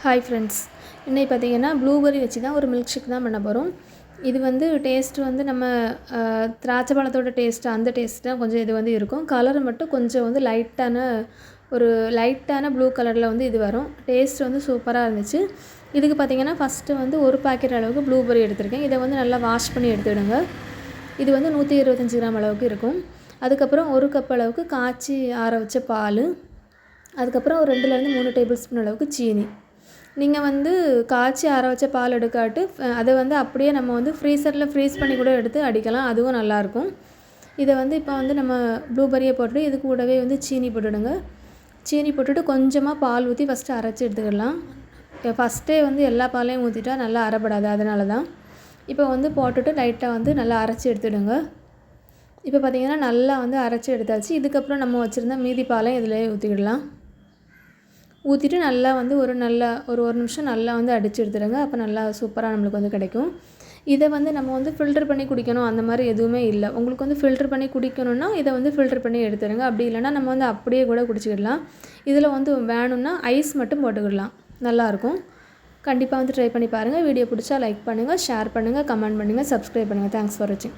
Hi friends, இன்னைக்கு பார்த்தீங்கன்னா blueberry வச்சு தான் ஒரு மில்க் ஷேக் தான் பண்ண போகிறோம். இது வந்து டேஸ்ட் வந்து நம்ம திராட்சை பழத்தோட டேஸ்ட்டு அந்த டேஸ்ட் தான் கொஞ்சம் இது வந்து இருக்கும். கலர் மட்டும் கொஞ்சம் வந்து லைட்டான ப்ளூ கலரில் வந்து இது வரும். டேஸ்ட் வந்து சூப்பராக இருந்துச்சு. இதுக்கு பார்த்தீங்கன்னா ஃபஸ்ட்டு வந்து ஒரு பாக்கெட் அளவுக்கு ப்ளூபெர்ரி எடுத்திருக்கேன். இதை வந்து நல்லா வாஷ் பண்ணி எடுத்துவிடுங்க. இது வந்து 125 கிராம் அளவுக்கு இருக்கும். அதுக்கப்புறம் ஒரு கப் அளவுக்கு காய்ச்சி ஆற வச்ச பால், அதுக்கப்புறம் ஒரு 2லேருந்து 3 டேபிள் ஸ்பூன் அளவுக்கு சீனி. நீங்கள் வந்து காய்ச்சி ஆற வச்ச பால் எடுக்காட்டு அதை வந்து அப்படியே நம்ம வந்து ஃப்ரீசரில் ஃப்ரீஸ் பண்ணி கூட எடுத்து அடிக்கலாம், அதுவும் நல்லாயிருக்கும். இதை வந்து இப்போ வந்து நம்ம ப்ளூபெர்ரியை போட்டு இது கூடவே வந்து சீனி போட்டுவிடுங்க. சீனி போட்டுட்டு கொஞ்சமாக பால் ஊற்றி ஃபஸ்ட்டு அரைச்சி எடுத்துக்கிடலாம். ஃபஸ்ட்டே வந்து எல்லா பாலையும் ஊற்றிட்டா நல்லா அரைப்படாது, அதனால தான். இப்போ வந்து போட்டுட்டு லைட்டாக வந்து நல்லா அரைச்சி எடுத்துவிடுங்க. இப்போ பார்த்திங்கன்னா நல்லா வந்து அரைச்சி எடுத்தாச்சு. இதுக்கப்புறம் நம்ம வச்சுருந்த மீதி பாலையும் இதிலே ஊற்றிக்கிடலாம். ஊற்றிட்டு நல்லா வந்து ஒரு நிமிஷம் நல்லா வந்து அடித்து எடுத்துடுங்க. அப்போ நல்லா சூப்பராக நம்மளுக்கு வந்து கிடைக்கும். இதை வந்து நம்ம வந்து ஃபில்டர் பண்ணி குடிக்கணும் அந்த மாதிரி எதுவுமே இல்லை. உங்களுக்கு வந்து ஃபில்டர் பண்ணி குடிக்கணும்னா இதை வந்து ஃபில்டர் பண்ணி எடுத்துடுங்க. அப்படி இல்லைனா நம்ம வந்து அப்படியே கூட குடிச்சிக்கிடலாம். இதில் வந்து வேணும்னா ஐஸ் மட்டும் போட்டுக்கிடலாம், நல்லாயிருக்கும். கண்டிப்பாக வந்து ட்ரை பண்ணி பாருங்கள். வீடியோ பிடிச்சா லைக் பண்ணுங்கள், ஷேர் பண்ணுங்கள், கமெண்ட் பண்ணுங்கள், சப்ஸ்கிரைப் பண்ணுங்கள். தேங்க்ஸ் ஃபார் வாட்சிங்.